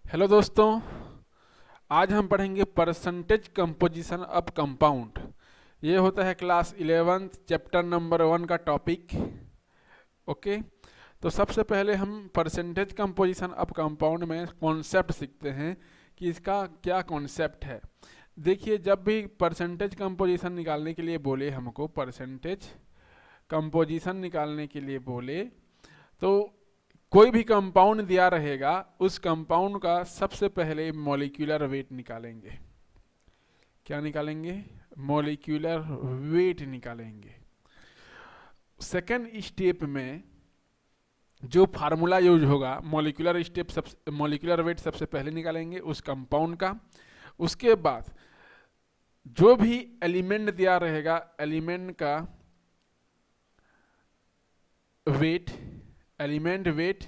Hello दोस्तों, आज हम पढ़ेंगे परसेंटेज कंपोजिशन ऑफ कंपाउंड। ये होता है क्लास 11 चैप्टर नंबर 1 का टॉपिक। ओके, तो सबसे पहले हम परसेंटेज कंपोजिशन ऑफ कंपाउंड में कॉन्सेप्ट सीखते हैं कि इसका क्या कॉन्सेप्ट है। देखिए, जब भी परसेंटेज कंपोजिशन निकालने के लिए बोले, हमको परसेंटेज कंपोजिशन निकालने के लिए बोले तो कोई भी कंपाउंड दिया रहेगा, उस कंपाउंड का सबसे पहले मॉलिक्यूलर वेट निकालेंगे। क्या निकालेंगे? मॉलिक्यूलर वेट निकालेंगे। सेकेंड स्टेप में जो फार्मूला यूज होगा, मॉलिक्यूलर वेट सबसे पहले निकालेंगे उस कंपाउंड का। उसके बाद जो भी एलिमेंट दिया रहेगा, एलिमेंट का वेट, एलिमेंट वेट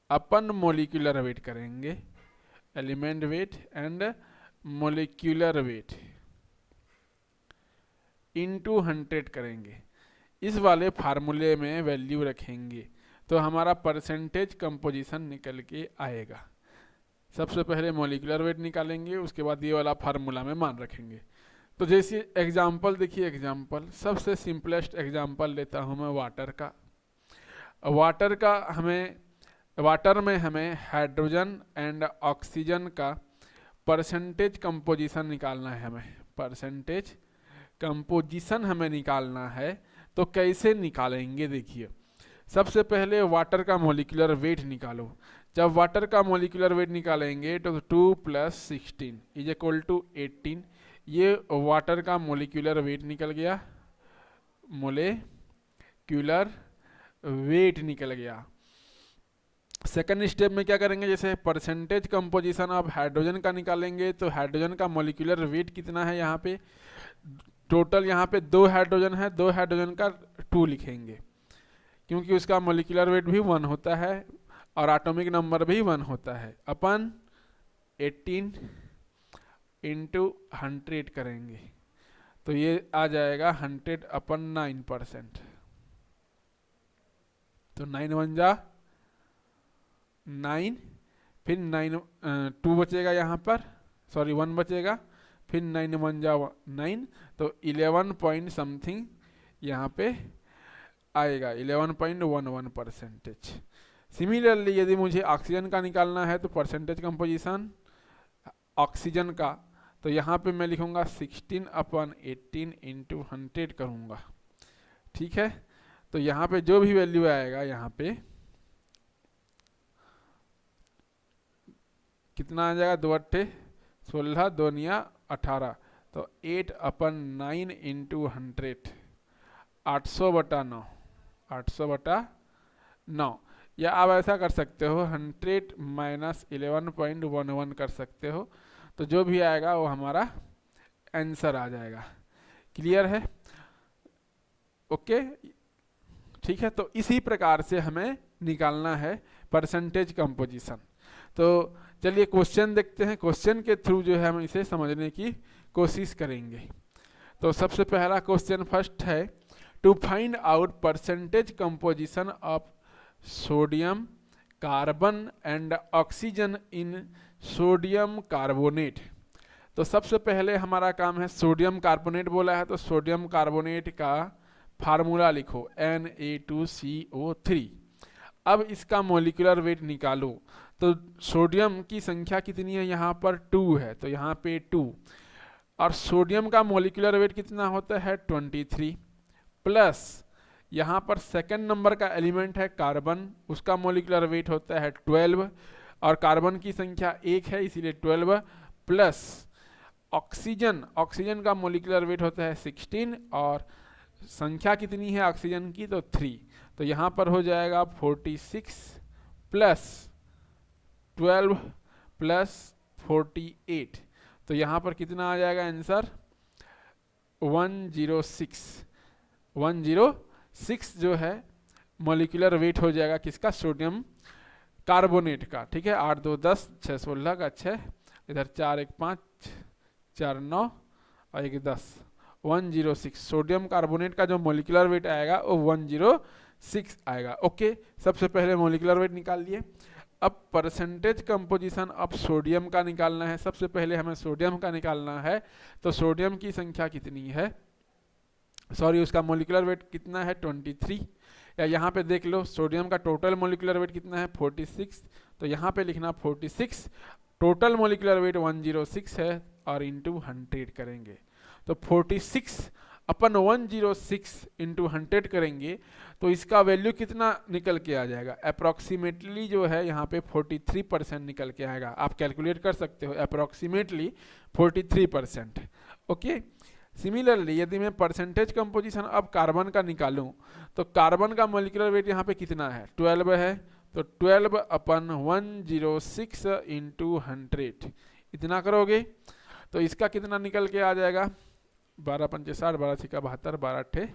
अपन मॉलिक्यूलर वेट करेंगे। Element weight and molecular weight into 100 करेंगे। इस वाले फार्मूले में वैल्यू रखेंगे तो हमारा परसेंटेज कंपोजिशन निकल के आएगा। सबसे पहले मॉलिक्यूलर वेट निकालेंगे, उसके बाद ये वाला फार्मूला में मान रखेंगे। तो जैसे एग्जांपल देखिए, एग्जांपल सबसे सिंपलेस्ट एग्जांपल लेता हूँ मैं वाटर का। वाटर में हमें हाइड्रोजन एंड ऑक्सीजन का परसेंटेज कंपोजिशन निकालना है। हमें परसेंटेज कंपोजिशन हमें निकालना है, तो कैसे निकालेंगे? देखिए, सबसे पहले वाटर का मॉलिक्यूलर वेट निकालो। जब वाटर का मॉलिक्यूलर वेट निकालेंगे तो 2 + 16 = 18। ये वाटर का मॉलिक्यूलर वेट निकल गया, मॉलिक्यूलर वेट निकल गया। सेकंड स्टेप में क्या करेंगे? जैसे परसेंटेज कंपोजिशन ऑफ हाइड्रोजन का निकालेंगे, तो हाइड्रोजन का मॉलिक्यूलर वेट कितना है? यहाँ पे टोटल यहाँ पे 2 हाइड्रोजन है, 2 हाइड्रोजन का 2 लिखेंगे, क्योंकि उसका मॉलिक्यूलर वेट भी 1 होता है और एटॉमिक नंबर भी 1 होता है। अपन 18 × 100 करेंगे तो ये आ जाएगा 100/9%। तो 9 1 जा 9, फिर 2 बचेगा यहाँ पर, सॉरी 1 बचेगा, फिर 9 1 जा 9, तो 11 पॉइंट समथिंग यहाँ पे आएगा, 11.11%। सिमिलरली यदि मुझे ऑक्सीजन का निकालना है तो परसेंटेज कंपोजिशन ऑक्सीजन का, तो यहाँ पे मैं लिखूंगा 16/18 × 100 करूँगा। ठीक है, तो यहाँ पे जो भी वैल्यू आएगा, यहाँ पे कितना आ जाएगा? 2 × 16, 2 × 18, तो 8/9 × 100, 800/9, 800/9। या आप ऐसा कर सकते हो, 100 - 11.11 कर सकते हो, तो जो भी आएगा वो हमारा आंसर आ जाएगा। क्लियर है? ओके, ठीक है। तो इसी प्रकार से हमें निकालना है परसेंटेज कंपोजिशन। तो चलिए क्वेश्चन देखते हैं। क्वेश्चन के थ्रू जो है हम इसे समझने की कोशिश करेंगे। तो सबसे पहला क्वेश्चन फर्स्ट है, to find out percentage composition of sodium carbon and oxygen in sodium carbonate. तो सबसे पहले हमारा काम है, सोडियम कार्बोनेट बोला है तो सोडियम कार्बोनेट का फार्मूला लिखो, Na2CO3। अब इसका मॉलिक्यूलर वेट निकालो। तो सोडियम की संख्या कितनी है? यहाँ पर 2 है, तो यहाँ पे 2, और सोडियम का मॉलिक्यूलर वेट कितना होता है? 23, प्लस यहाँ पर सेकंड नंबर का एलिमेंट है कार्बन, उसका मॉलिक्यूलर वेट होता है 12, और कार्बन की संख्या 1 है इसीलिए 12, प्लस ऑक्सीजन का मॉलिक्यूलर वेट होता है 16, और संख्या कितनी है ऑक्सीजन की? तो 3, तो यहाँ पर हो जाएगा 46 + 12 + 48, तो यहाँ पर कितना आ जाएगा आंसर? 106 जो है मॉलिक्यूलर वेट हो जाएगा किसका? सोडियम कार्बोनेट का। ठीक है, 8 2 10, 6 16 का 6, इधर 4 1 5, 4 9 और 1 10, 106। सोडियम कार्बोनेट का जो मॉलिक्यूलर वेट आएगा वो 106 आएगा। ओके, सबसे पहले मॉलिक्यूलर वेट निकाल लिए। अब परसेंटेज कंपोजिशन ऑफ सोडियम का निकालना है। सबसे पहले हमें सोडियम का निकालना है। तो सोडियम की संख्या कितनी है, सॉरी उसका मोलिकुलर वेट कितना है 23, या यहाँ पे देख लो सोडियम का टोटल मोलिकुलर वेट कितना है 46, तो यहाँ पे लिखना 46, टोटल मोलिकुलर वेट 106 है और इंटू 100 करेंगे। तो 46 अपन 106 इंटू 100 करेंगे तो इसका वैल्यू कितना निकल के आ जाएगा, अप्रॉक्सीमेटली जो है यहाँ पे 43% निकल के आएगा। आप कैलकुलेट कर सकते हो अप्रॉक्सीमेटली 43%। ओके, सिमिलरली यदि मैं परसेंटेज कंपोजिशन अब कार्बन का निकालूं तो कार्बन का मोलिकुलर वेट यहाँ पे कितना है 12 है, तो 12 अपन 106 इंटू 100 इतना करोगे तो इसका कितना निकल के आ जाएगा 12 पंचे 60, 12 छिका 72, 12 अट्ठे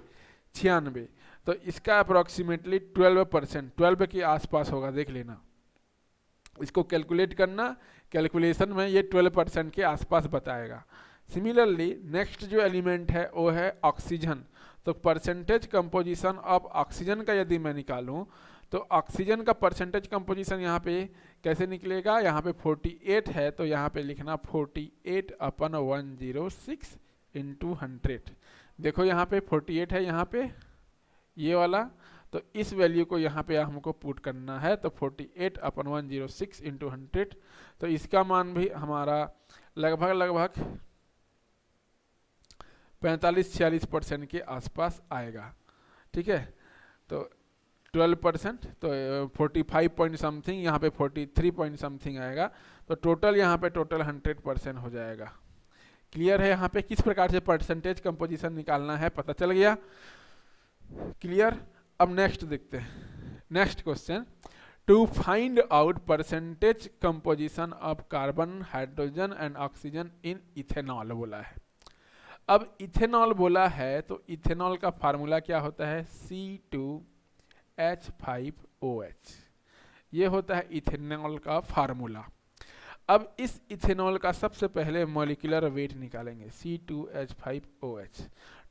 96, तो इसका अप्रोक्सीमेटली 12%, 12 के आसपास होगा, देख लेना। इसको कैलकुलेट करना, कैलकुलेशन में ये 12% के आसपास बताएगा। सिमिलरली नेक्स्ट जो एलिमेंट है वो है ऑक्सीजन। तो परसेंटेज कंपोजिशन ऑफ ऑक्सीजन का यदि मैं निकालूं तो ऑक्सीजन का परसेंटेज कंपोजिशन यहाँ पे कैसे निकलेगा, यहाँ पे 48 है तो यहाँ पे लिखना 48 अपन 106 इंटू 100। देखो यहाँ पे 48 है, यहाँ पे ये वाला, तो इस वैल्यू को यहाँ पे हमको पुट करना है। तो 48 अपन 106 इंटू 100, तो इसका मान भी हमारा लगभग 45-46% के आसपास आएगा। ठीक है, तो 12%, तो 45 पॉइंट समथिंग, यहाँ पे 43 पॉइंट समथिंग आएगा। तो टोटल यहाँ पे टोटल 100% हो जाएगा। क्लियर है, यहाँ पे किस प्रकार से परसेंटेज कंपोजिशन निकालना है पता चल गया। क्लियर। अब नेक्स्ट देखते हैं, next question, to find out percentage composition of carbon, hydrogen and oxygen in ethanol बोला है। अब इथेनॉल बोला है तो इथेनॉल का फार्मूला क्या होता है C2H5OH, ये होता है इथेनॉल का फार्मूला। अब इस इथेनॉल का सबसे पहले मॉलिक्यूलर वेट निकालेंगे C2H5OH।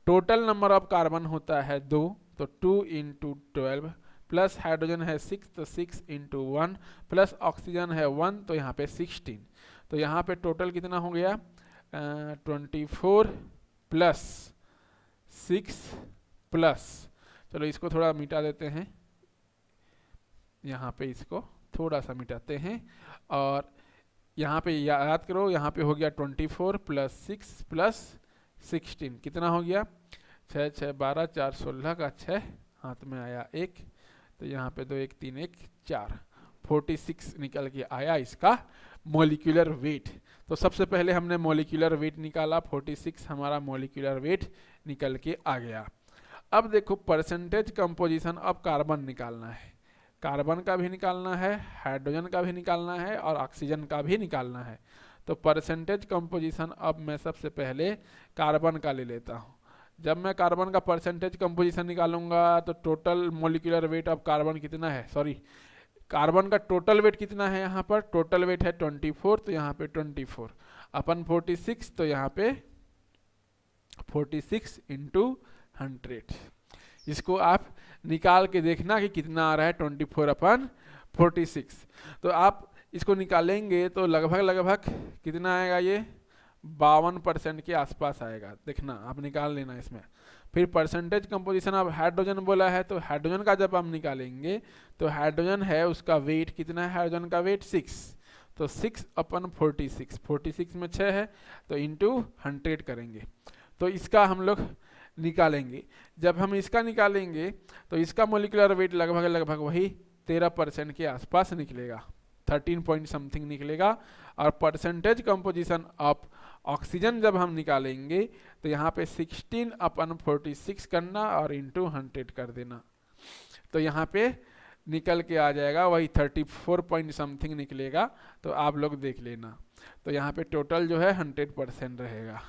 Total number of carbon होता है 2, तो 2 इंटू 12, प्लस हाइड्रोजन है 6, तो 6 इंटू 1, प्लस ऑक्सीजन है 1, तो यहाँ पे 16। तो यहाँ पे टोटल कितना हो गया 24 प्लस 6 प्लस, चलो इसको थोड़ा मिटा देते हैं, यहाँ पे इसको थोड़ा सा मिटाते हैं, और यहाँ पे याद करो यहाँ पे हो गया 24 प्लस 6 प्लस 16 कितना हो गया 6 6 12 4 16 का 6 हाथ में आया 1, तो यहाँ पे 2 1 3 1 4, 46 निकल के आया इसका मॉलिक्यूलर वेट। तो सबसे पहले हमने मॉलिक्यूलर वेट निकाला, 46 हमारा मॉलिक्यूलर वेट निकल के आ गया। अब देखो परसेंटेज कंपोजिशन ऑफ कार्बन निकालना है, कार्बन का भी निकालना है, हाइड्रोजन का भी निकालना है और ऑक्सीजन का भी निकालना है। तो परसेंटेज कंपोजिशन अब मैं सबसे पहले कार्बन का ले लेता हूँ। जब मैं कार्बन का परसेंटेज कंपोजिशन निकालूंगा तो total molecular weight of carbon कितना है, सॉरी कार्बन का टोटल वेट कितना है, यहाँ पर टोटल वेट है 24, तो यहाँ पे 24 अपन 46, तो यहाँ पे 46 इंटू 100। इसको आप निकाल के देखना कि कितना आ रहा है 24 अपन 46। तो आप इसको निकालेंगे तो लगभग कितना आएगा, ये 52% के आसपास आएगा। देखना आप निकाल लेना इसमें। फिर परसेंटेज कंपोजिशन ऑफ हाइड्रोजन बोला है, तो हाइड्रोजन का जब हम निकालेंगे तो हाइड्रोजन है उसका वेट कितना है, हाइड्रोजन का वेट 6, तो 6 अपन 46, 46 में 6 है तो इंटू 100 करेंगे, तो इसका हम लोग निकालेंगे। जब हम इसका निकालेंगे तो इसका मोलिकुलर वेट लगभग वही 13% के आसपास निकलेगा, 13 पॉइंट समथिंग निकलेगा। और परसेंटेज कंपोजिशन ऑफ ऑक्सीजन जब हम निकालेंगे तो यहाँ पे 16 अपन 46 करना और इंटू 100 कर देना, तो यहाँ पे निकल के आ जाएगा वही 34 पॉइंट समथिंग निकलेगा। तो आप लोग देख लेना, तो यहाँ पे टोटल जो है 100% रहेगा।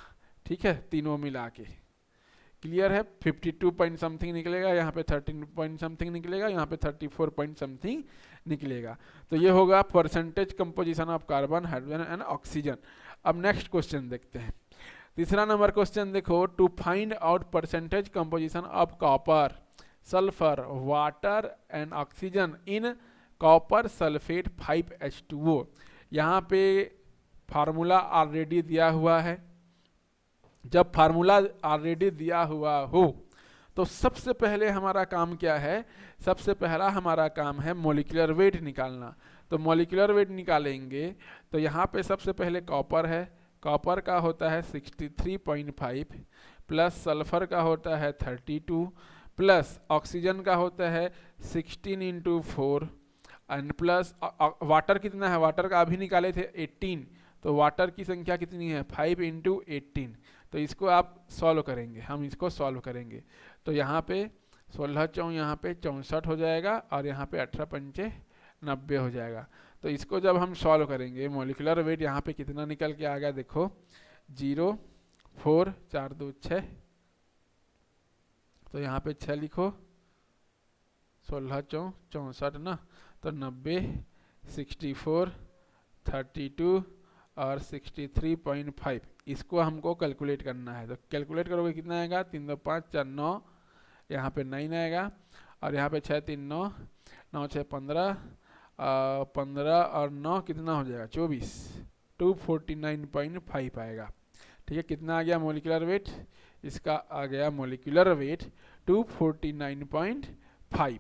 ठीक है, तीनों मिला के क्लियर है। 52 पॉइंट समथिंग निकलेगा, यहाँ पे 13 पॉइंट समथिंग निकलेगा, यहाँ पे 34 पॉइंट समथिंग निकलेगा। तो ये होगा percentage composition of carbon, hydrogen and oxygen. अब नेक्स्ट क्वेश्चन देखते हैं, तीसरा नंबर क्वेश्चन देखो, to find out percentage composition of copper, sulphur, water and oxygen in copper sulphate 5H2O। यहाँ पे फार्मूला ऑलरेडी दिया हुआ है। जब फार्मूला ऑलरेडी दिया हुआ हो तो सबसे पहले हमारा काम क्या है, सबसे पहला हमारा काम है मॉलिक्यूलर वेट निकालना। तो मॉलिक्यूलर वेट निकालेंगे तो यहाँ पे सबसे पहले कॉपर है, कॉपर का होता है 63.5 प्लस सल्फर का होता है 32 प्लस ऑक्सीजन का होता है 16 इंटू 4 एंड प्लस वाटर कितना है, वाटर का अभी निकाले थे 18, तो वाटर की संख्या कितनी है 5 इंटू 18। तो इसको आप सॉल्व करेंगे, हम इसको सॉल्व करेंगे तो यहाँ पे 16 चौं यहाँ पे 64 हो जाएगा और यहाँ पे 18 पंचे 90 हो जाएगा। तो इसको जब हम सॉल्व करेंगे मॉलिक्यूलर वेट यहाँ पे कितना निकल के आ गया, देखो 0 4 4 2 6, तो यहाँ पे 6 लिखो, 16 चौं 64 ना, तो 90 64 32 और 63.5 इसको हमको कैलकुलेट करना है। तो कैलकुलेट करोगे कितना आएगा, 3 2 5 4 9, यहाँ पे 9 आएगा और यहाँ पे 6 3 9 9 6 15 15 और 9 कितना हो जाएगा 24, 249.5 आएगा। ठीक है, कितना आ गया मॉलिक्यूलर वेट, इसका आ गया मॉलिक्यूलर वेट 249.5।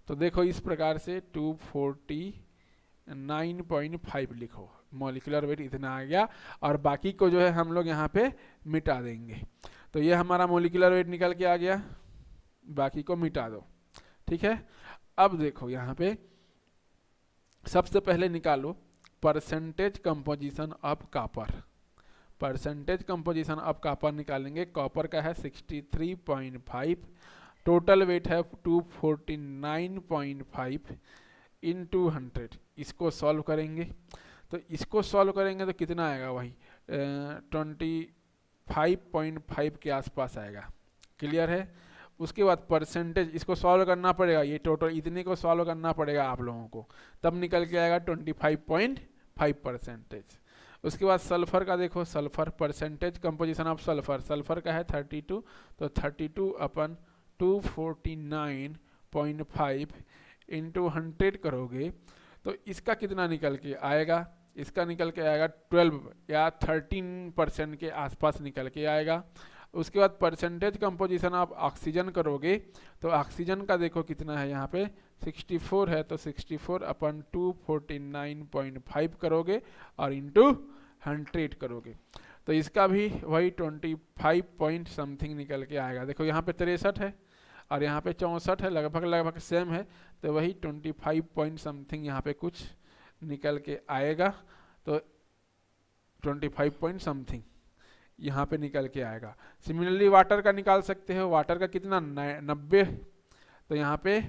तो देखो इस प्रकार से 249.5 लिखो, मॉलिक्यूलर वेट इतना आ गया और बाकी को जो है हम लोग यहाँ पे मिटा देंगे। तो ये हमारा मॉलिक्यूलर वेट निकल के आ गया, बाकी को मिटा दो। ठीक है, अब देखो यहाँ पे सबसे पहले निकालो percentage composition of copper. Percentage composition of copper निकालेंगे, कॉपर का है 63.5, टोटल वेट है 249.5 इंटू 100। इसको सॉल्व करेंगे तो इसको सॉल्व करेंगे तो कितना आएगा, वही 25.5 के आसपास आएगा। क्लियर है, उसके बाद परसेंटेज इसको सॉल्व करना पड़ेगा, ये टोटल इतने को सॉल्व करना पड़ेगा आप लोगों को, तब निकल के आएगा 25.5%। उसके बाद सल्फर का देखो, sulphur percentage composition of sulphur, sulphur का है 32, तो 32 अपन 249.5 इंटू 100 करोगे तो इसका कितना निकल के आएगा, इसका निकल के आएगा 12 या 13% के आसपास निकल के आएगा। उसके बाद परसेंटेज कंपोजिशन आप ऑक्सीजन करोगे तो ऑक्सीजन का देखो कितना है, यहाँ पे 64 है, तो 64 अपन 249.5 करोगे और इंटू 100 करोगे तो इसका भी वही 25 पॉइंट समथिंग निकल के आएगा। देखो यहाँ पे 63 है और यहाँ पे 64 है, लगभग लगभग सेम है, तो वही 25 पॉइंट समथिंग यहाँ पे कुछ निकल के आएगा। तो 25 पॉइंट समथिंग यहाँ पे निकल के आएगा। सिमिलरली वाटर का निकाल सकते हो, वाटर का कितना 90, तो यहाँ पे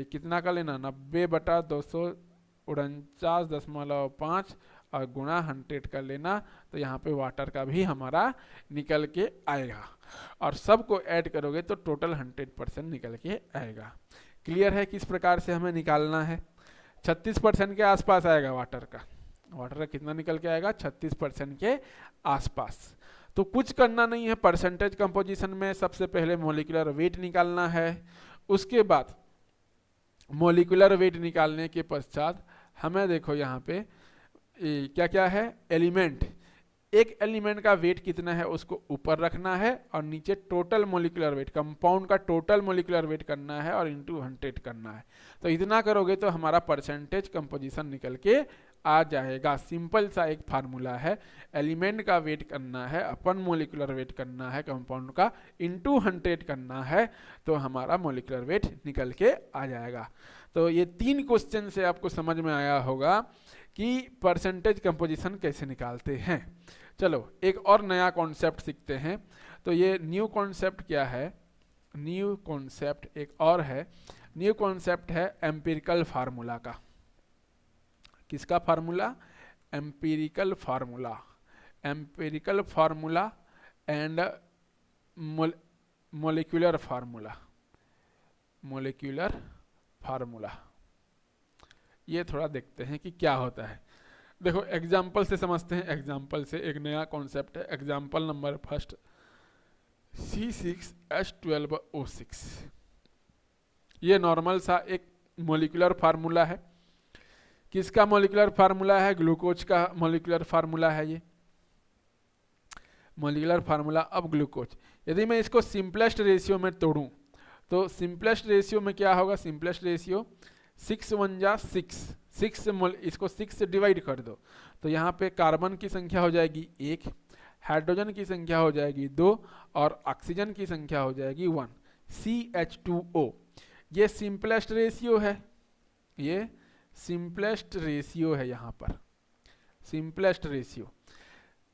कितना का लेना 90/249.5 और गुणा 100 का लेना, तो यहाँ पे वाटर का भी हमारा निकल के आएगा और सबको ऐड करोगे तो टोटल 100% निकल के आएगा। क्लियर है किस प्रकार से हमें निकालना है। 36% के आसपास आएगा वाटर का, वाटर का कितना निकल के आएगा 36% के आसपास। तो कुछ करना नहीं है, परसेंटेज कंपोजिशन में सबसे पहले मॉलिक्यूलर वेट निकालना है। उसके बाद मॉलिक्यूलर वेट निकालने के पश्चात हमें देखो यहाँ पे क्या क्या है, एलिमेंट, एक एलिमेंट का वेट कितना है उसको ऊपर रखना है और नीचे टोटल मॉलिक्यूलर वेट, कंपाउंड का टोटल मॉलिक्यूलर वेट करना है और इंटू 100 करना है। तो इतना करोगे तो हमारा परसेंटेज कंपोजिशन निकल के आ जाएगा। सिंपल सा एक फार्मूला है, एलिमेंट का वेट करना है, अपन मॉलिक्यूलर वेट करना है, कंपाउंड का इंटू 100 करना है, तो हमारा मॉलिक्यूलर वेट निकल के आ जाएगा। तो ये 3 क्वेश्चन से आपको समझ में आया होगा कि परसेंटेज कंपोजिशन कैसे निकालते हैं। चलो एक और नया कॉन्सेप्ट सीखते हैं। तो ये न्यू कॉन्सेप्ट क्या है, न्यू कॉन्सेप्ट एक और है, न्यू कॉन्सेप्ट है एम्पिरिकल फार्मूला का। किसका formula, empirical formula, empirical formula and molecular formula, molecular formula. ये थोड़ा देखते हैं कि क्या होता है। देखो एग्जाम्पल से समझते हैं, एग्जाम्पल से एक नया कॉन्सेप्ट है। एग्जाम्पल नंबर फर्स्ट C6H12O6, ये नॉर्मल सा एक मोलिकुलर फार्मूला है। किसका मोलिकुलर फार्मूला है? ग्लूकोज का मोलिकुलर फार्मूला है ये मोलिकुलर फार्मूला ऑफ ग्लूकोज। यदि मैं इसको सिंपलेस्ट रेशियो में तोड़ूं तो सिंपलेस्ट रेशियो में क्या होगा? सिंपलेस्ट रेशियो 6 1 जा 6 इसको 6 से डिवाइड कर दो तो यहाँ पे कार्बन की संख्या हो जाएगी 1, हाइड्रोजन की संख्या हो जाएगी 2 और ऑक्सीजन की संख्या हो जाएगी 1, CH2O। ये सिंपलेस्ट रेशियो है, ये सिंपलेस्ट रेशियो है। यहाँ पर सिंपलेस्ट रेशियो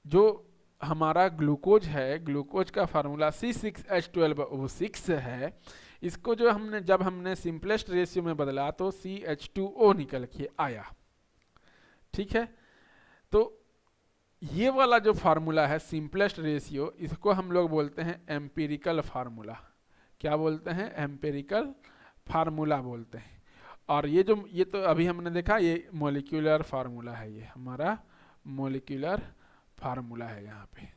जो हमारा ग्लूकोज है, ग्लूकोज का फार्मूला C6H12O6 है। इसको जो जब हमने सिंपलेस्ट रेशियो में बदला तो CH2O निकल के आया। ठीक है, तो ये वाला जो फार्मूला है सिंपलेस्ट रेशियो, इसको हम लोग बोलते हैं एम्पिरिकल फार्मूला। क्या बोलते हैं? एम्पिरिकल फार्मूला बोलते हैं। और ये तो अभी हमने देखा, ये मोलिक्यूलर फार्मूला है, ये हमारा मोलिक्यूलर फार्मूला है यहाँ पे।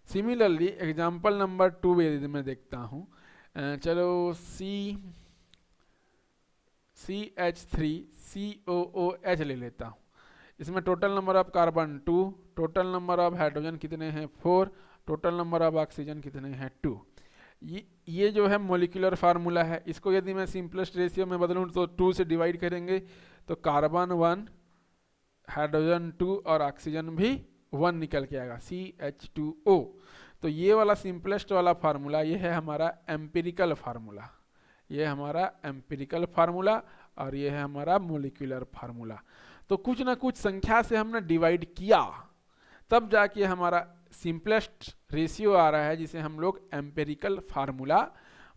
सिमिलरली एग्जाम्पल नंबर 2 में देखता हूँ, चलो CH3COOH ले लेता हूँ। इसमें total number of carbon 2, total number of hydrogen कितने हैं 4, टोटल नंबर ऑफ ऑक्सीजन कितने हैं 2। ये जो है मोलिकुलर फार्मूला है। इसको यदि मैं सिंपलेस्ट रेशियो में बदलूँ तो 2 से डिवाइड करेंगे तो कार्बन 1, हाइड्रोजन 2 और ऑक्सीजन भी 1 निकल के आएगा, CH2O। तो ये वाला सिंपलेस्ट वाला फार्मूला ये है हमारा एम्पिरिकल फार्मूला, ये हमारा एम्पिरिकल फार्मूला और ये है हमारा मोलिकुलर फार्मूला। तो कुछ ना कुछ संख्या से हमने डिवाइड किया तब जाके हमारा सिंपलेस्ट रेशियो आ रहा है, जिसे हम लोग एम्पिरिकल फार्मूला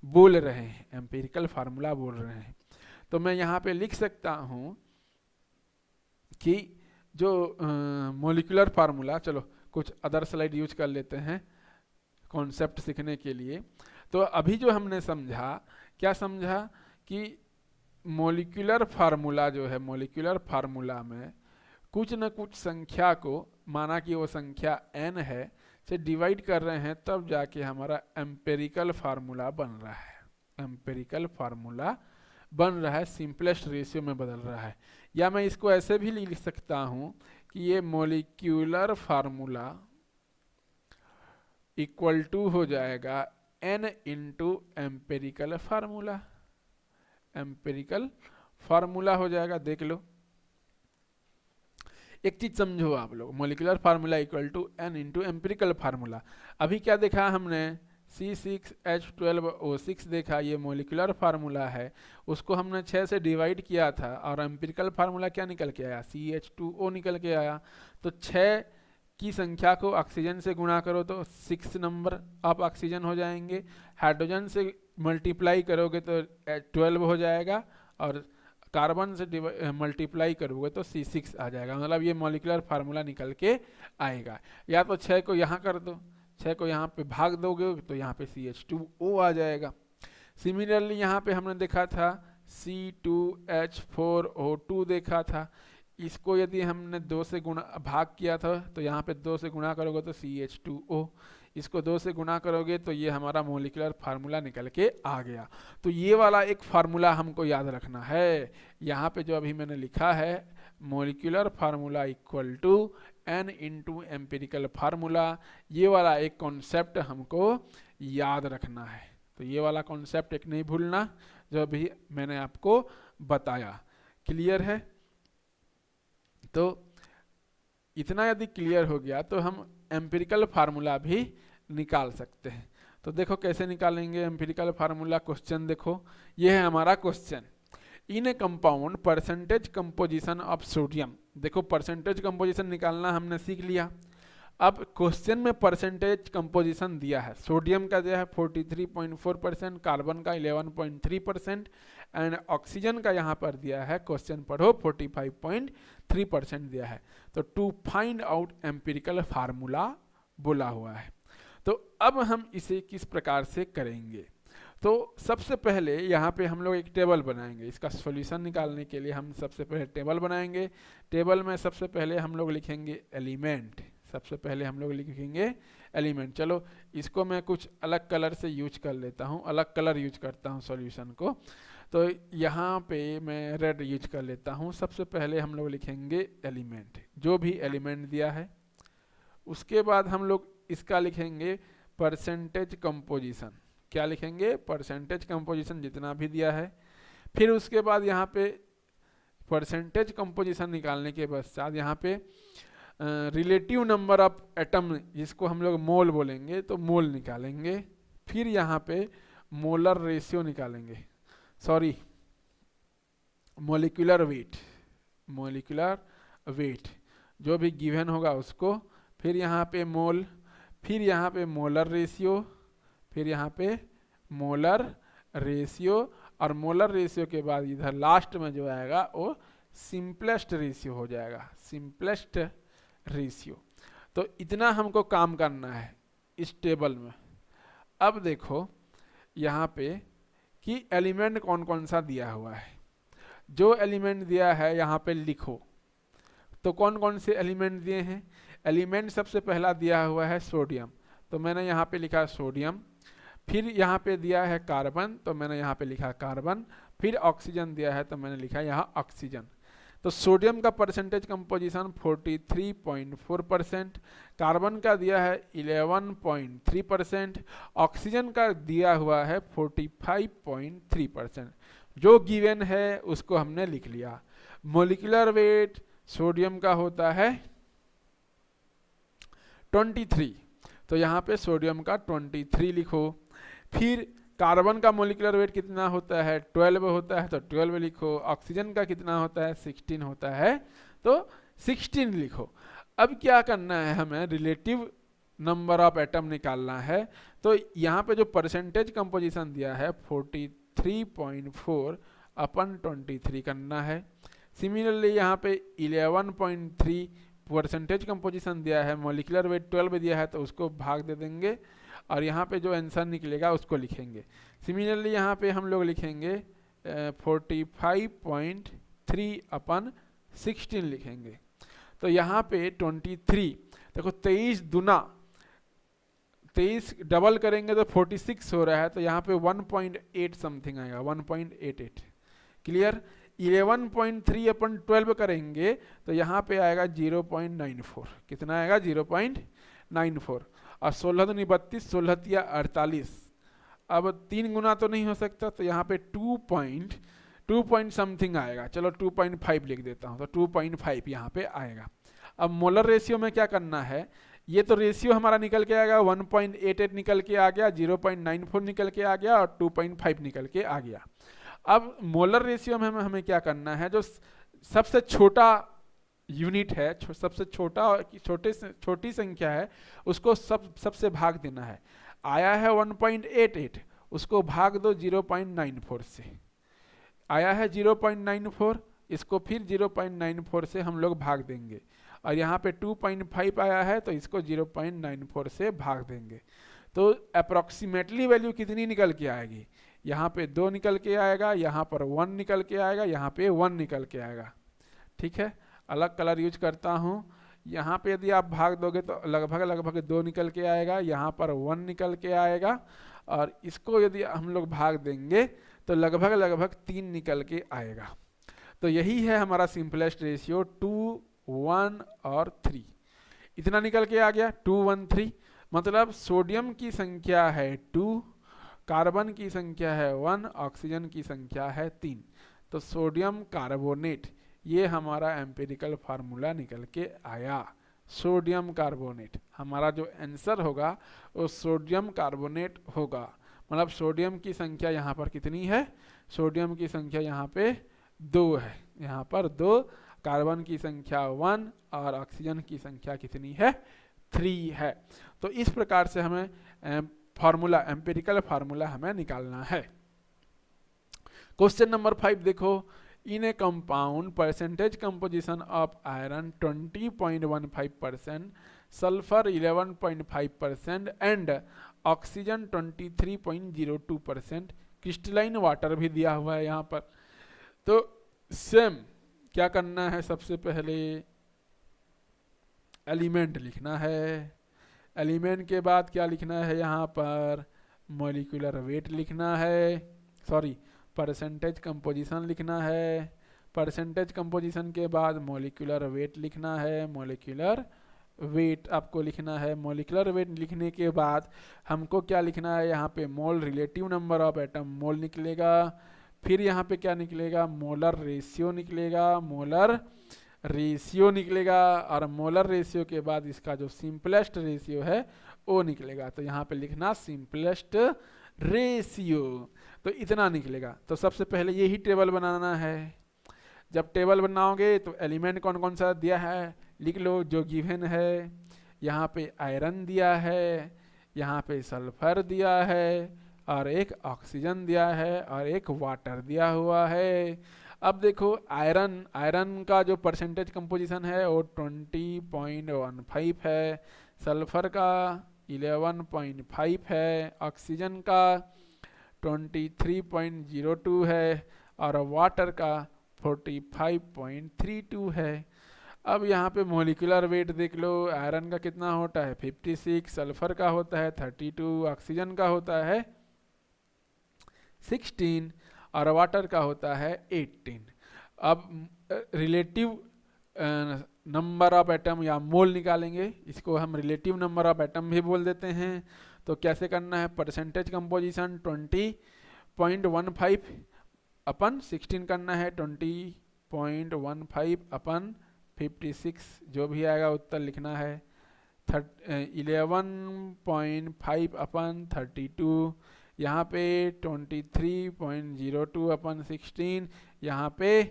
बोल रहे हैं, एम्पिरिकल फार्मूला बोल रहे हैं। तो मैं यहाँ पे लिख सकता हूँ कि जो मोलिकुलर फार्मूला, चलो कुछ अदर स्लाइड यूज कर लेते हैं कॉन्सेप्ट सीखने के लिए। तो अभी जो हमने समझा, क्या समझा कि मोलिकुलर फार्मूला जो है, मोलिकुलर फार्मूला में कुछ न कुछ संख्या को, माना कि वो संख्या n है, से डिवाइड कर रहे हैं तब जाके हमारा एम्पेरिकल फार्मूला बन रहा है, एम्पेरिकल फार्मूला बन रहा है, सिंपलेस्ट रेशियो में बदल रहा है। या मैं इसको ऐसे भी लिख सकता हूं कि ये मोलिक्यूलर फार्मूला इक्वल टू हो जाएगा n into empirical formula, empirical formula हो जाएगा। देख लो, एक चीज समझो आप लोग, molecular formula equal to n into empirical formula. अभी क्या देखा हमने? C6H12O6 देखा, ये मोलिकुलर फार्मूला है, उसको हमने 6 से डिवाइड किया था और एम्पिरिकल फार्मूला क्या निकल के आया? CH2O निकल के आया। तो 6 की संख्या को ऑक्सीजन से गुणा करो तो 6 नंबर ऑफ ऑक्सीजन हो जाएंगे, हाइड्रोजन से मल्टीप्लाई करोगे तो 12 हो जाएगा और कार्बन से मल्टीप्लाई करोगे तो C6 आ जाएगा। मतलब ये मोलिकुलर फार्मूला निकल के आएगा। या तो 6 को यहाँ कर दो, 6 को यहाँ पे भाग दोगे तो यहाँ पे CH2O आ जाएगा। सिमिलरली यहाँ पे हमने देखा था C2H4O2 देखा था, इसको यदि हमने 2 से गुणा भाग किया था तो यहाँ पे 2 से गुणा करोगे तो CH2O, इसको 2 से गुणा करोगे तो ये हमारा मोलिकुलर फार्मूला निकल के आ गया। तो ये वाला एक फार्मूला हमको याद रखना है। यहाँ पे जो अभी मैंने लिखा है molecular formula equal to n into empirical formula, ये वाला एक कॉन्सेप्ट हमको याद रखना है। तो ये वाला कॉन्सेप्ट एक नहीं भूलना जो अभी मैंने आपको बताया। क्लियर है? तो इतना यदि क्लियर हो गया तो हम एम्पिरिकल फार्मूला भी निकाल सकते हैं। तो देखो कैसे निकालेंगे एम्पिरिकल फार्मूला। क्वेश्चन देखो, ये है हमारा question. In a compound percentage composition of sodium, देखो परसेंटेज कंपोजिशन निकालना हमने सीख लिया। अब क्वेश्चन में परसेंटेज कंपोजिशन दिया है, सोडियम का दिया है 43.4%, कार्बन का 11.3% एंड ऑक्सीजन का यहाँ पर दिया है, क्वेश्चन पढ़ो, 45.3% दिया है। तो to find out empirical formula बोला हुआ है। तो अब हम इसे किस प्रकार से करेंगे? तो सबसे पहले यहाँ पे हम लोग एक टेबल बनाएंगे। इसका सॉल्यूशन निकालने के लिए हम सबसे पहले टेबल बनाएंगे। टेबल में सबसे पहले हम लोग लिखेंगे एलिमेंट सबसे पहले हम लोग लिखेंगे एलिमेंट। चलो इसको मैं कुछ अलग कलर से यूज कर लेता हूँ, अलग कलर यूज करता हूँ सॉल्यूशन को। तो यहाँ पे मैं रेड यूज कर लेता हूँ। सबसे पहले हम लोग लिखेंगे एलिमेंट, जो भी एलिमेंट दिया है। उसके बाद हम लोग इसका लिखेंगे परसेंटेज कंपोजिशन। क्या लिखेंगे? परसेंटेज कंपोजिशन जितना भी दिया है। फिर उसके बाद यहाँ पे परसेंटेज कंपोजिशन निकालने के पश्चात यहाँ पे रिलेटिव नंबर ऑफ एटम, जिसको हम लोग मोल बोलेंगे, तो मोल निकालेंगे। फिर यहाँ पे मोलर रेशियो निकालेंगे, sorry molecular weight, molecular weight जो भी गिवन होगा उसको। फिर यहाँ पे मोल, फिर यहाँ पे मोलर रेशियो, फिर यहाँ पे मोलर रेशियो, और मोलर रेशियो के बाद इधर लास्ट में जो आएगा वो सिंपलेस्ट रेशियो हो जाएगा, सिंपलेस्ट रेशियो। तो इतना हमको काम करना है इस टेबल में। अब देखो यहाँ पे कि एलिमेंट कौन कौन सा दिया हुआ है। जो एलिमेंट दिया है यहाँ पे लिखो। तो कौन कौन से एलिमेंट दिए हैं? एलिमेंट सबसे पहला दिया हुआ है सोडियम, तो मैंने यहाँ पे लिखा सोडियम। फिर यहाँ पे दिया है कार्बन, तो मैंने यहाँ पे लिखा कार्बन। फिर ऑक्सीजन दिया है, तो मैंने लिखा यहाँ ऑक्सीजन। तो सोडियम का परसेंटेज कंपोजिशन 43.4%, कार्बन का दिया है 11.3%, ऑक्सीजन का दिया हुआ है 45.3%। जो गिवन है उसको हमने लिख लिया। मोलिकुलर वेट सोडियम का होता है 23, तो यहाँ पे सोडियम का 23 लिखो। फिर कार्बन का मोलिकुलर वेट कितना होता है? 12 होता है, तो 12 लिखो। ऑक्सीजन का कितना होता है? 16 होता है, तो 16 लिखो। अब क्या करना है, हमें रिलेटिव नंबर ऑफ एटम निकालना है। तो यहाँ पे जो परसेंटेज कंपोजिशन दिया है 43.4 अपन 23 करना है। सिमिलरली यहाँ पे 11.3 परसेंटेज कंपोजिशन दिया है, मोलिकुलर वेट 12 दिया है, तो उसको भाग दे देंगे और यहाँ पे जो आंसर निकलेगा उसको लिखेंगे। सिमिलरली यहाँ पे हम लोग लिखेंगे 45.3 अपन 16 लिखेंगे। तो यहाँ पे 23, देखो 23 दूना 23 डबल करेंगे तो 46 हो रहा है, तो यहाँ पे 1.8 समथिंग आएगा, 1.88। क्लियर? 11.3 अपन 12 करेंगे तो यहाँ पे आएगा 0.94। कितना आएगा? 0.94। और 16 दूनी 32, 16 तिया 48। अब 3 गुना तो नहीं हो सकता, तो यहाँ पे 2 पॉइंट समथिंग आएगा। चलो 2.5 लिख देता हूँ, तो 2.5 यहाँ पे आएगा। अब मोलर रेशियो में क्या करना है, ये तो रेशियो हमारा निकल के आएगा, 1.88 निकल के आ गया, 0.94 निकल के आ गया और 2.5 निकल के आ गया। अब मोलर रेशियो में हमें क्या करना है, जो सबसे छोटा यूनिट है, सबसे छोटी संख्या है, उसको सबसे भाग देना है। आया है 1.88, उसको भाग दो 0.94 से। आया है 0.94, इसको फिर 0.94 से हम लोग भाग देंगे। और यहाँ पे 2.5 आया है, तो इसको 0.94 से भाग देंगे। तो अप्रॉक्सीमेटली वैल्यू कितनी निकल के आएगी? यहाँ पे 2 निकल के आएगा, यहाँ पर 1 निकल के आएगा, यहाँ पे 1 निकल के आएगा। ठीक है, अलग कलर यूज करता हूँ। यहाँ पे यदि आप भाग दोगे तो लगभग 2 निकल के आएगा, यहाँ पर 1 निकल के आएगा, और इसको यदि हम लोग भाग देंगे तो लगभग 3 निकल के आएगा। तो यही है हमारा सिंपलेस्ट रेशियो, 2, 1 और 3। इतना निकल के आ गया 2, 1, 3। मतलब सोडियम की संख्या है 2, कार्बन की संख्या है 1, ऑक्सीजन की संख्या है 3। तो सोडियम कार्बोनेट, ये हमारा एम्पिरिकल फार्मूला निकल के आया। सोडियम कार्बोनेट हमारा जो आंसर होगा वो सोडियम कार्बोनेट होगा। मतलब सोडियम की संख्या यहाँ पर कितनी है? सोडियम की संख्या यहाँ पे 2 है, यहाँ पर 2, कार्बन की संख्या 1 और ऑक्सीजन की संख्या कितनी है? 3 है। तो इस प्रकार से हमें फार्मूला, एम्पिरिकल फार्मूला हमें निकालना है। क्वेश्चन नंबर 5 देखो। In a compound percentage composition of iron 20.15%, sulphur 11.5% and oxygen 23.02%। Crystalline water भी दिया हुआ है यहाँ पर। तो सेम क्या करना है, सबसे पहले एलिमेंट लिखना है। एलिमेंट के बाद क्या लिखना है यहाँ पर, मॉलिक्यूलर वेट लिखना है, सॉरी परसेंटेज कंपोजिशन लिखना है। परसेंटेज कंपोजिशन के बाद मॉलिक्यूलर वेट लिखना है, मॉलिक्यूलर वेट आपको लिखना है। मॉलिक्यूलर वेट लिखने के बाद हमको क्या लिखना है यहाँ पे, मोल रिलेटिव नंबर ऑफ एटम मोल निकलेगा। फिर यहाँ पे क्या निकलेगा, मोलर रेशियो निकलेगा, मोलर रेशियो निकलेगा। और मोलर रेशियो के बाद इसका जो सिंपलेस्ट रेशियो है वो निकलेगा। तो यहाँ पे लिखना सिंपलेस्ट रेशियो, तो इतना निकलेगा। तो सबसे पहले यही टेबल बनाना है। जब टेबल बनाओगे तो एलिमेंट कौन कौन सा दिया है लिख लो, जो गिवन है। यहाँ पे आयरन दिया है, यहाँ पे सल्फर दिया है, और एक ऑक्सीजन दिया है, और एक वाटर दिया हुआ है। अब देखो आयरन का जो परसेंटेज कंपोजिशन है वो 20.15 है, सल्फर का 11.5 है, ऑक्सीजन का 23.02 है, और वाटर का 45.32 है। अब यहाँ पे मॉलिक्यूलर वेट देख लो, आयरन का कितना होता है 56, सल्फर का होता है 32, ऑक्सीजन का होता है 16, और वाटर का होता है 18। अब रिलेटिव नंबर ऑफ एटम या मोल निकालेंगे, इसको हम रिलेटिव नंबर ऑफ एटम भी बोल देते हैं। तो कैसे करना है, परसेंटेज कंपोजिशन 20.15 अपन 16 करना है, 20.15 अपन 56, जो भी आएगा उत्तर लिखना है। 11.5 अपन 32, यहाँ पे 23.02 अपन 16, यहाँ पे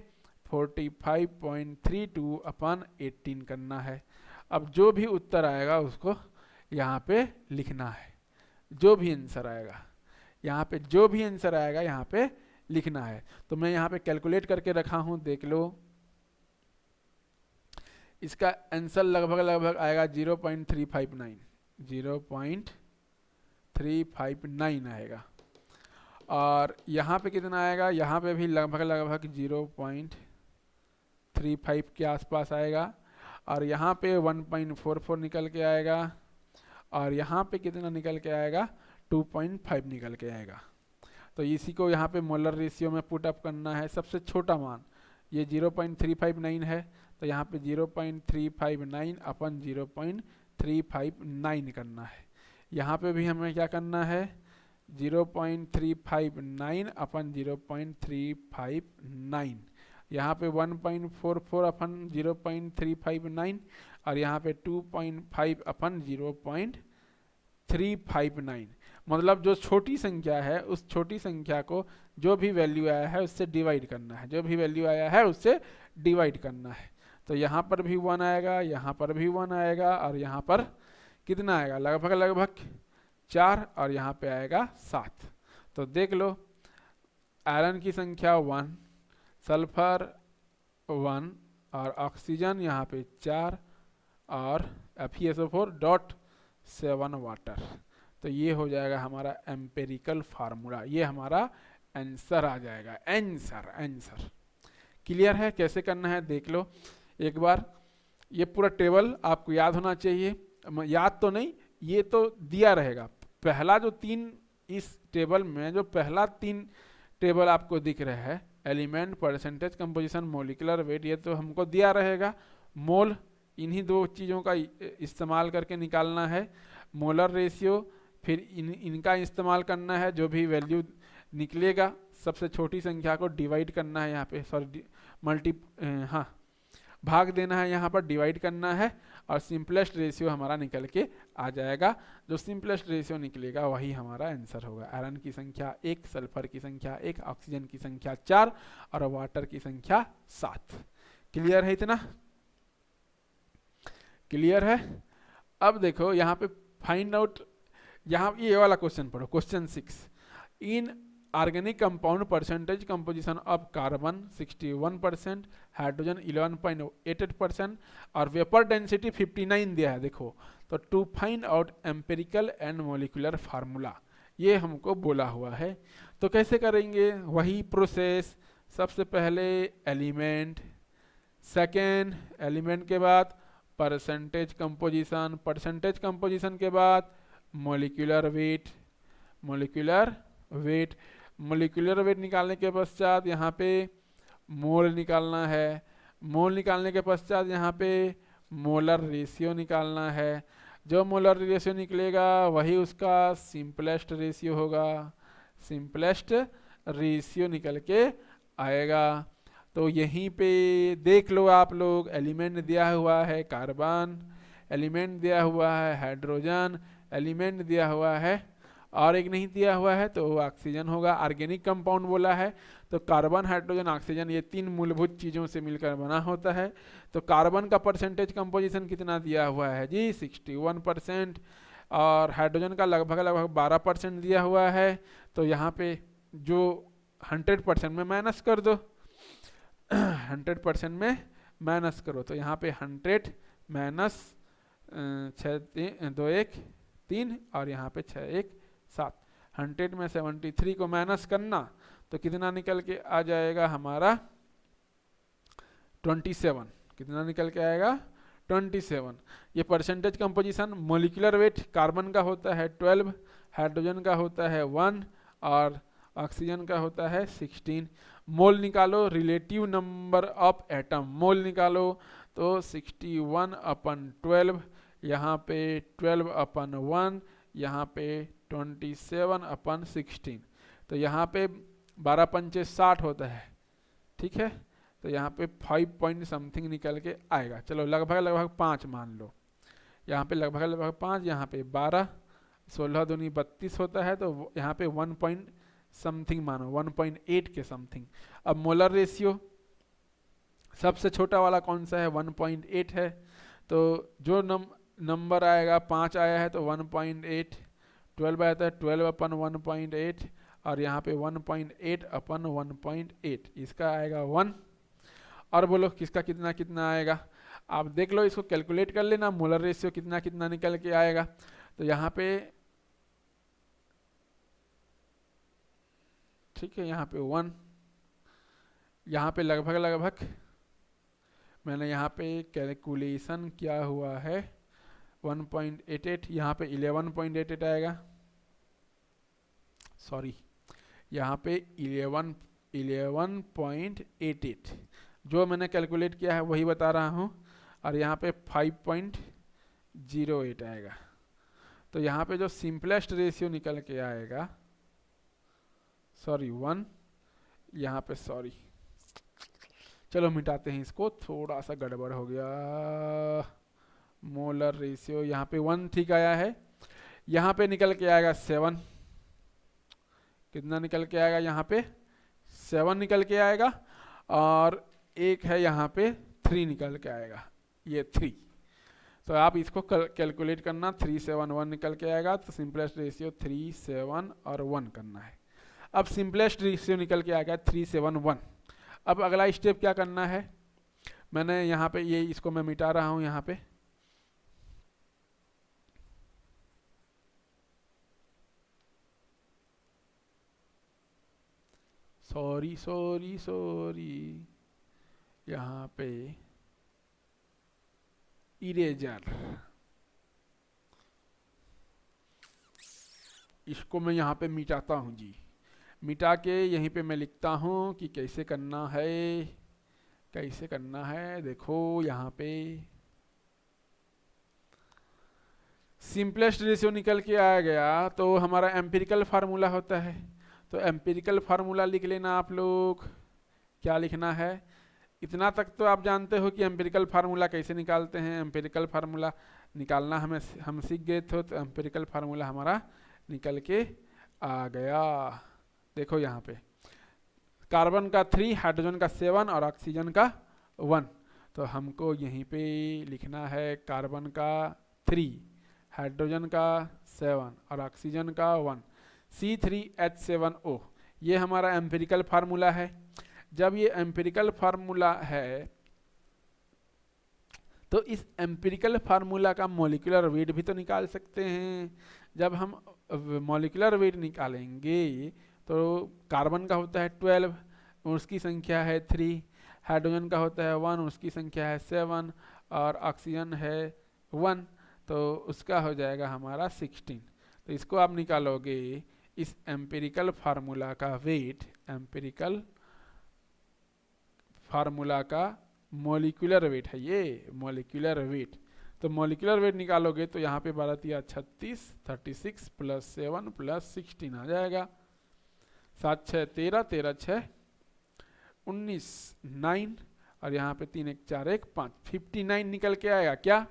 45.32 अपन 18 करना है। अब जो भी उत्तर आएगा उसको यहाँ पे लिखना है, जो भी आंसर आएगा यहाँ पे, जो भी आंसर आएगा यहाँ पे लिखना है। तो मैं यहाँ पे कैलकुलेट करके रखा हूँ, देख लो। इसका आंसर लगभग आएगा 0.359, 0.359 आएगा। और यहाँ पे कितना आएगा, यहाँ पे भी लगभग 0.35 के आसपास आएगा। और यहाँ पे 1.44 निकल के आएगा, और यहाँ पे कितना निकल के आएगा 2.5 निकल के आएगा। तो इसी को यहाँ पे मोलर रेशियो में पुट अप करना है। सबसे छोटा मान ये 0.359 है, तो यहाँ पे 0.359 अपन 0.359 करना है। यहाँ पे भी हमें क्या करना है, 0.359 अपन 0.359, यहाँ पे 1.44 अपन 0.359, और यहाँ पे 2.5 अपन 0.359। मतलब जो छोटी संख्या है उस छोटी संख्या को जो भी वैल्यू आया है उससे डिवाइड करना है, जो भी वैल्यू आया है उससे डिवाइड करना है। तो यहाँ पर भी 1 आएगा, यहाँ पर भी 1 आएगा, और यहाँ पर कितना आएगा, लगभग 4, और यहाँ पे आएगा 7। तो देख लो, आयरन की संख्या 1, सल्फर 1, और ऑक्सीजन यहाँ पे 4, और FeSO4.7 वाटर। तो ये हो जाएगा हमारा एम्पेरिकल फार्मूला, ये हमारा आंसर आ जाएगा। आंसर क्लियर है, कैसे करना है देख लो एक बार। ये पूरा टेबल आपको याद होना चाहिए, याद तो नहीं, ये तो दिया रहेगा। पहला जो 3 इस टेबल में जो पहला 3 टेबल आपको दिख रहा है, element, percentage composition, molecular weight, ये तो हमको दिया रहेगा। मोल इन्हीं 2 चीज़ों का इस्तेमाल करके निकालना है। मोलर रेशियो फिर इनका इस्तेमाल करना है, जो भी वैल्यू निकलेगा सबसे छोटी संख्या को डिवाइड करना है, यहाँ पे भाग देना है, यहाँ पर डिवाइड करना है, और सिंपलेस्ट रेशियो हमारा निकल के आ जाएगा। जो सिंपलेस्ट रेशियो निकलेगा वही हमारा आंसर होगा। आयरन की संख्या 1, सल्फर की संख्या 1, ऑक्सीजन की संख्या 4, और वाटर की संख्या 7। क्लियर है, इतना क्लियर है। अब देखो यहाँ पे फाइंड आउट, यहाँ ये वाला क्वेश्चन पढ़ो, question 6। In organic compound percentage composition of carbon 61%, hydrogen 11.88%, और वेपर डेंसिटी 59 दिया है। देखो, तो to find out empirical and molecular formula, ये हमको बोला हुआ है। तो कैसे करेंगे, वही प्रोसेस। सबसे पहले एलिमेंट, सेकेंड एलिमेंट के बाद परसेंटेज कंपोजिशन, परसेंटेज कंपोजिशन के बाद molecular weight, molecular weight, molecular weight निकालने के पश्चात यहाँ पे मोल निकालना है, मोल निकालने के पश्चात यहाँ पे मोलर रेशियो निकालना है। जो मोलर रेशियो निकलेगा वही उसका सिंपलेस्ट रेशियो होगा, सिंपलेस्ट रेशियो निकल के आएगा। तो यहीं पे देख लो आप लोग, एलिमेंट दिया हुआ है कार्बन, एलिमेंट दिया हुआ है हाइड्रोजन, एलिमेंट दिया हुआ है और एक नहीं दिया हुआ है तो ऑक्सीजन होगा। ऑर्गेनिक कंपाउंड बोला है तो कार्बन, हाइड्रोजन, ऑक्सीजन ये तीन मूलभूत चीज़ों से मिलकर बना होता है। तो कार्बन का परसेंटेज कंपोजिशन कितना दिया हुआ है जी 61%, और हाइड्रोजन का लगभग लगभग 12% दिया हुआ है। तो यहाँ पे जो 100% में माइनस कर दो, 100% में माइनस करो तो यहाँ पे 100 माइनस 6 2 1 3 और यहाँ पे 6 1 7, 100 में 73 को माइनस करना तो कितना निकल के आ जाएगा हमारा 27, कितना निकल के आएगा 27। ये percentage composition, molecular weight carbon का होता है 12, हाइड्रोजन का होता है 1 और ऑक्सीजन का होता है 16। मोल निकालो, रिलेटिव नंबर ऑफ एटम, मोल निकालो तो 61/12, यहाँ पे 12/1, यहाँ पे 27/16। तो यहाँ पे 12 पंचे 60 होता है, ठीक है। तो यहाँ पे 5 पॉइंट समथिंग निकल के आएगा। चलो लगभग लगभग 5 मान लो, यहाँ पे लगभग लगभग 5, यहाँ पे 12, 16 दूनी 32 होता है तो यहाँ पे 1 पॉइंट समथिंग मानो, 1.8 के समथिंग। अब मोलर रेशियो सबसे छोटा वाला कौन सा है 1.8 है, तो जो नंबर आएगा 5 आया है तो 1.8, 12 आया था 12/1.8 और यहाँ पे 1.8/1.8, इसका आएगा 1। और बोलो किसका कितना कितना आएगा, आप देख लो, इसको कैलकुलेट कर लेना मोलर रेशियो कितना कितना निकल के आएगा। तो यहाँ पे ठीक है, यहाँ पे 1, यहाँ पे लगभग लगभग मैंने यहाँ पे कैलकुलेशन किया हुआ है 1.88, यहाँ पे 11.88 आएगा, सॉरी यहाँ पे 11.88 जो मैंने कैलकुलेट किया है वही बता रहा हूँ, और यहाँ पे 5.08 आएगा। तो यहाँ पे जो सिंपलेस्ट रेशियो निकल के आएगा, सॉरी 1, यहाँ पे सॉरी, चलो मिटाते हैं इसको, थोड़ा सा गड़बड़ हो गया। मोलर रेशियो यहाँ पे 1 ठीक आया है, यहाँ पे निकल के आएगा 7, कितना निकल के आएगा यहाँ पे 7 निकल के आएगा, और एक है यहाँ पे 3 निकल के आएगा, ये 3। तो आप इसको कैलकुलेट करना, 371 निकल के आएगा। तो सिंपलेस्ट रेशियो 3, 7 और 1 करना है। अब सिंपलेस्ट रेशियो निकल के आ गया 371। अब अगला स्टेप क्या करना है, मैंने यहाँ पे ये इसको मैं मिटा रहा हूँ, यहाँ पे सॉरी यहाँ पे इरेजर, इसको मैं यहाँ पे मिटाता हूँ जी, मिटा के यहीं पे मैं लिखता हूँ कि कैसे करना है, कैसे करना है। देखो यहाँ पे सिंपलेस्ट रेशियो निकल के आ गया, तो हमारा एम्पिरिकल फार्मूला होता है, तो एम्पिरिकल फार्मूला लिख लेना आप लोग। क्या लिखना है, इतना तक तो आप जानते हो कि एम्पिरिकल फार्मूला कैसे निकालते हैं। एम्पिरिकल फार्मूला निकालना हम सीख गए थे, तो एम्पिरिकल फार्मूला हमारा निकल के आ गया। देखो यहाँ पे कार्बन का 3, हाइड्रोजन का 7 और ऑक्सीजन का 1। तो हमको यहीं पे लिखना है कार्बन का 3, हाइड्रोजन का 7 और ऑक्सीजन का 1, C3H7O। ये हमारा एम्पिरिकल फार्मूला है। जब ये एम्पिरिकल फार्मूला है तो इस एम्पिरिकल फार्मूला का मॉलिक्यूलर वेट भी तो निकाल सकते हैं। जब हम मॉलिक्यूलर वेट निकालेंगे तो कार्बन का होता है 12, उसकी संख्या है 3, हाइड्रोजन का होता है 1, उसकी संख्या है 7, और ऑक्सीजन है 1, तो उसका हो जाएगा हमारा 16। तो इसको आप निकालोगे, इस एम्पिरिकल फार्मूला का वेट, एम्पिरिकल फार्मूला का मॉलिक्यूलर वेट है ये, मॉलिक्यूलर वेट। तो मॉलिक्यूलर वेट निकालोगे तो यहाँ पे 12 36, 36 प्लस 7 प्लस 16 आ जाएगा। 7 6 13, 13 6 19, 9, और यहाँ पे 3 1 4 1 5, 59 निकल के आएगा क्या,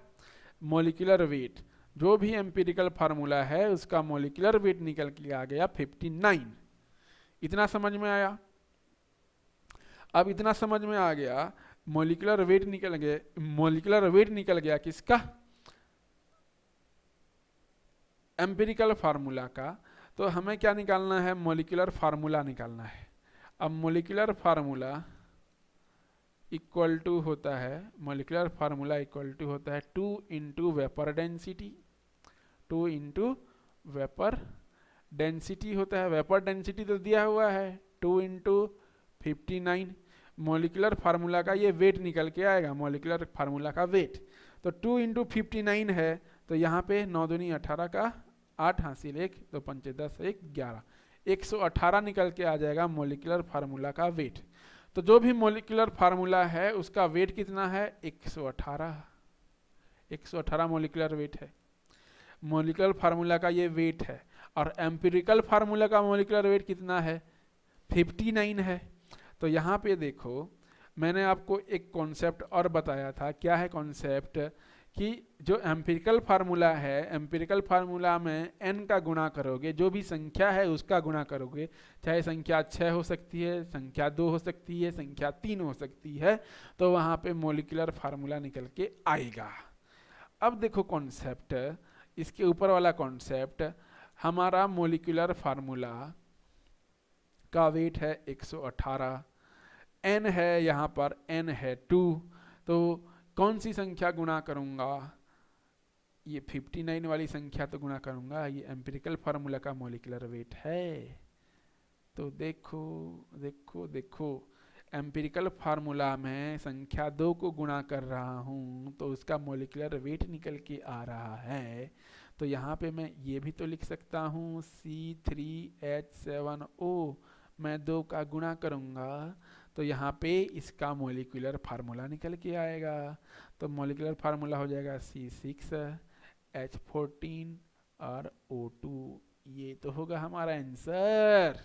मॉलिक्यूलर वेट। जो भी एम्पिरिकल फार्मूला है उसका मॉलिक्यूलर वेट निकल के आ गया 59। इतना समझ में आया। अब इतना समझ में आ गया, मॉलिक्यूलर वेट निकल गया, मॉलिक्यूलर वेट निकल गया किसका, एम्पिरिकल फार्मूला का। तो हमें क्या निकालना है, मॉलिक्यूलर फार्मूला निकालना है। अब मॉलिक्यूलर फार्मूला इक्वल टू होता है, मॉलिक्यूलर फार्मूला इक्वल टू होता है 2 into vapour density, 2 into vapour density होता है। वेपर डेंसिटी तो दिया हुआ है 2 इंटू 59। मॉलिक्यूलर फार्मूला का ये वेट निकल के आएगा, मॉलिक्यूलर फार्मूला का वेट। तो 2 इंटू 59 है, तो यहाँ पे 9 दूनी 18 का 8 हासिल 1, 2 पंचे 10 1 11, 118 निकल के आ जाएगा मॉलिक्यूलर फार्मूला का वेट। तो जो भी मॉलिक्यूलर फार्मूला है उसका वेट कितना है, 118, 118 मॉलिक्यूलर वेट है। मॉलिक्यूलर फार्मूला का ये वेट है। और एम्पिरिकल फार्मूला का मॉलिक्यूलर वेट कितना है, 59 है। तो यहाँ पे देखो, मैंने आपको एक कॉन्सेप्ट और बताया था। क्या है कॉन्सेप्ट, कि जो एम्पिरिकल फार्मूला है, एम्पिरिकल फार्मूला में n का गुणा करोगे, जो भी संख्या है उसका गुणा करोगे, चाहे संख्या 6 हो सकती है, संख्या 2 हो सकती है, संख्या 3 हो सकती है, तो वहाँ पे मॉलिक्यूलर फार्मूला निकल के आएगा। अब देखो कॉन्सेप्ट, इसके ऊपर वाला कॉन्सेप्ट, हमारा मॉलिक्यूलर फार्मूला का वेट है 118, n है यहाँ पर, n है 2, तो कौन सी संख्या गुणा करूंगा, ये 59 वाली संख्या तो गुणा करूंगा, ये एम्पिरिकल फार्मूला का मॉलिक्यूलर वेट है। तो देखो देखो देखो, एम्पिरिकल फार्मूला में संख्या 2 को गुणा कर रहा हूं तो उसका मॉलिक्यूलर वेट निकल के आ रहा है। तो यहाँ पे मैं ये भी तो लिख सकता हूँ, C3H7O, मैं 2 का गुणा करूंगा तो यहाँ पे इसका मॉलिक्यूलर फार्मूला निकल के आएगा। तो मॉलिक्यूलर फार्मूला हो जाएगा C6H14 और O2। ये तो होगा हमारा आंसर,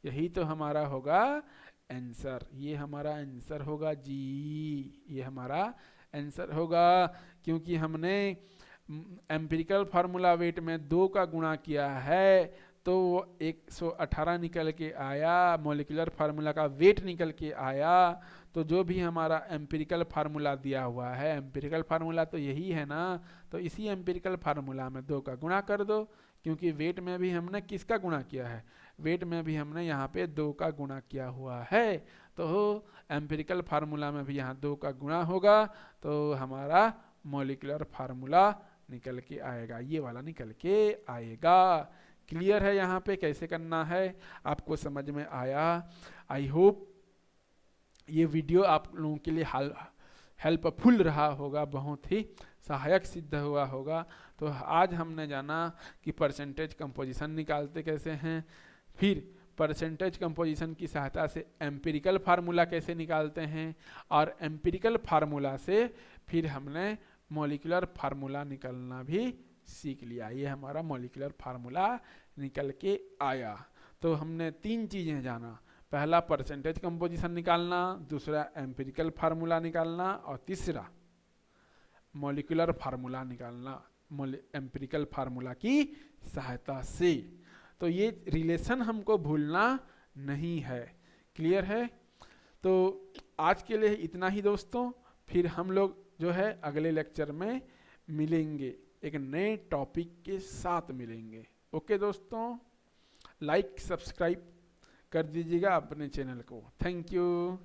यही तो हमारा होगा आंसर, ये हमारा आंसर होगा जी, ये हमारा आंसर होगा। क्योंकि हमने एम्पिरिकल फार्मूला वेट में 2 का गुणा किया है तो 118 निकल के आया, मॉलिक्यूलर फार्मूला का वेट निकल के आया। तो जो भी हमारा एम्पिरिकल फार्मूला दिया हुआ है, एम्पिरिकल फार्मूला तो यही है ना, तो इसी एम्पिरिकल फार्मूला में 2 का गुणा कर दो, क्योंकि वेट में भी हमने किसका गुणा किया है, वेट में भी हमने यहाँ पे 2 का गुणा किया हुआ है। तो एम्पिरिकल फार्मूला में भी यहाँ 2 का गुणा होगा, तो हमारा मॉलिक्यूलर फार्मूला निकल के आएगा, ये वाला निकल के आएगा। क्लियर है यहाँ पे कैसे करना है, आपको समझ में आया। आई होप ये वीडियो आप लोगों के लिए हेल्पफुल रहा होगा, बहुत ही सहायक सिद्ध हुआ होगा। तो आज हमने जाना कि परसेंटेज कंपोजिशन निकालते कैसे हैं, फिर परसेंटेज कंपोजिशन की सहायता से एम्पिरिकल फार्मूला कैसे निकालते हैं, और एम्पिरिकल फार्मूला से फिर हमने मॉलिक्यूलर फार्मूला निकालना भी सीख लिया। ये हमारा मॉलिक्यूलर फार्मूला निकल के आया। तो हमने 3 चीज़ें जाना, पहला परसेंटेज कंपोजिशन निकालना, दूसरा एम्पिरिकल फार्मूला निकालना, और तीसरा मॉलिक्यूलर फार्मूला निकालना एम्पिरिकल फार्मूला की सहायता से। तो ये रिलेशन हमको भूलना नहीं है। क्लियर है। तो आज के लिए इतना ही दोस्तों, फिर हम लोग जो है अगले लेक्चर में मिलेंगे, एक नए टॉपिक के साथ मिलेंगे। ओके दोस्तों, लाइक सब्सक्राइब कर दीजिएगा अपने चैनल को। Thank you.